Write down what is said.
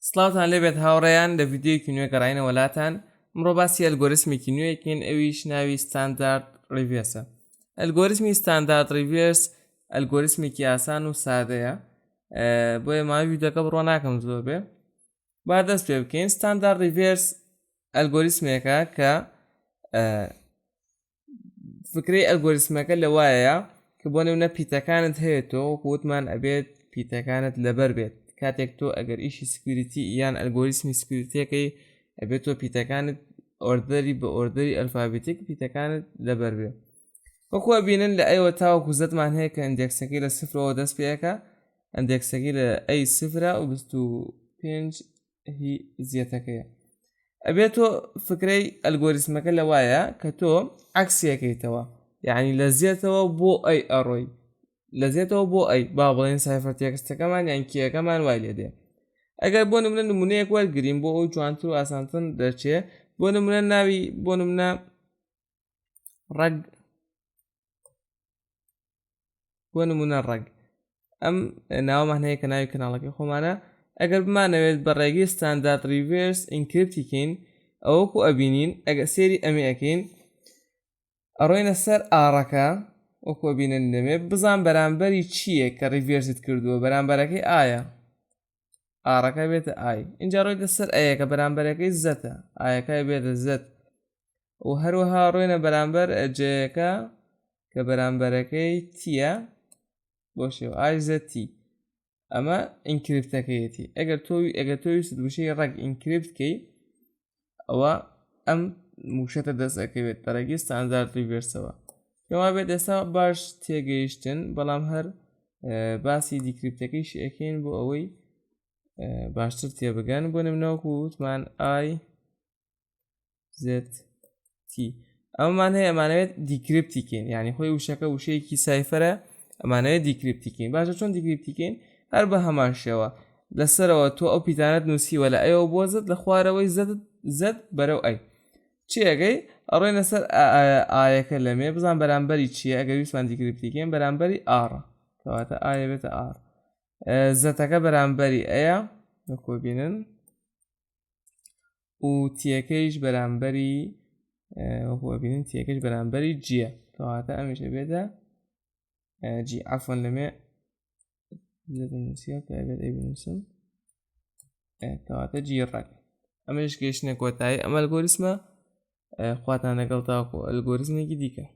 سڵاوتان لێبێت هاوڕێیان لە ڤیدیۆیەکی نوێ گەڕاینە وەلاتان. ئەمڕۆ باسی ئەلگۆریسمێکی نوێیەکەین، ئەویش ناوی ستاندارد ریڤێرسە. ئەلگۆریسمی ستاندارد ریڤێرس ئەلگۆریسمێکی ئاسان و سادەیە، بۆیە ماوەی ڤیدیۆکە بڕۆ ناکەم زۆر بێ. با دەست پێ بکەین. ستاندارد ریڤێرس ئەلگۆریسمێکە کە فکرەی ئەلگۆریسمەکە لەوایە کە بۆ نمونە پیتەکانت هەیەتەوە وەکو وتمان ئەبێت پیتەکانت لەبەر بێت. کاتێک تۆ ئەگەر ئیشی سکیوریتی یان ئەلگۆریسمی سکیوریتیەکەی ئەبێت تۆ پیتەکانت ئۆردەری بە ئۆردەری ئەلفابێتیک پیتەکانت لەبەر بێ. وەکو بینن لە ئەیوە تاوەکو زەتمان هەیە کە ئەندێکسەکەی لە سفرەوە دەست پێەکە، ئەندێکسەکەی لە ئەی سفرە و 25 هی زیەتەکەیە. ئەبێت تۆ فکرەی ئەلگۆریسمەکە لەوایە کە تۆ عەکسیەکەیتەوە، یعنی لە زیەتەوە بۆ ئەی ئەڕۆی، لە زیێتەوە بۆ ئەی با بڵێن سایفەر تێکستەکەمان یان کیەکەمان وای لێ دێ. ئەگەر بۆ نمونە نمونەیەک وەرگرین بۆ ئەو جوانتر و ئاسانتر دەرچێ، بۆ نمونە ناوی بۆ نمونە ڕەگ، بۆ نمونە ڕەگ، ئەم ناوەمان هەیە کە ناوی کەناڵەکەی خۆمانە. ئەگەر بمانەوێت بە ڕێگەی ستاندارد ریڤێرس ئینکریپتیکەین، ئەوەکو ئەبینین ئەگەر سێری ئەمێ ئەەکەین ئەڕۆینە سەر ئاڕەکە، وەکو بینن دەمێ بزان بەرامبەری چییە کە ریڤێرست کردووە، بەرامبەرەکەی ئایە، ئاڕەکە بێتە ئای. اینجا ڕۆیدە سەر ئەیەکە بەرامبەرەکەی زەتە، ئایەکە بێتە زەت، و هەروەها ڕۆینە بەرامبەر ئەجەیەکە کە بەرامبەرەکەی تیە بۆ شێوە ئای زەتی. ئەمە ئینکریپتەکەیەتی. ئەگەر تۆویست وشەی ڕەگ ئینکریپتکەی، ئەوە ئەم موشەتە دەست ئەەکەوێت بە ڕێگەی ستاندارد ریڤێرسەوە. پێما بێت ئێستا باش تێگەیشتن، بەڵام هەر باسی دیکریپتەکەیش ئەەکەین بۆ ئەوەی باشتر تێبگەن. بۆ نمونەوەکو وتمان ئای زێت تی، ئەمەمان هەیە ئەمانەوێت دیکریپتیکەین، یعنی خۆی وشەکە وشەیەکی سایفەرە، ئەمانەوێت دیکریپتیکەین. باشە چۆن دیکریپتیکەین؟ هەر بە هەمان شێوە لەسەرەوە تۆ ئەو پیتانت نووسیوە لە ئەیەوە بۆ زەت، لە خوارەوەی زەت بەرەو ئەی چی ئەگەی ئەڕۆینە سەر ئایەکە لەمێ بزان بەرامبەری چییە. ئەگەر ویسمان دیکریپتیکەین بەرامبەری ئاڕە، کەواتە ئایە بێتە ئار. زەتەکە بەرامبەری ئەیە وەکو بینن، و تیەکەیش بەرامبەری وەکو بینن تیەکەش بەرامبەری جیە، کەواتە ئەمیشە بێتە جی. عەفوەن لەمێ زەتە نووسیە کە ئەبێت ئەی بنووسم، کەواتە جی ڕەگ. ئەمەش گەیشتنە کۆتایی ئەم ئەلگۆریسمە. خواتان لەگەڵ تاوەکو ئەلگۆریزمێکی دیکە.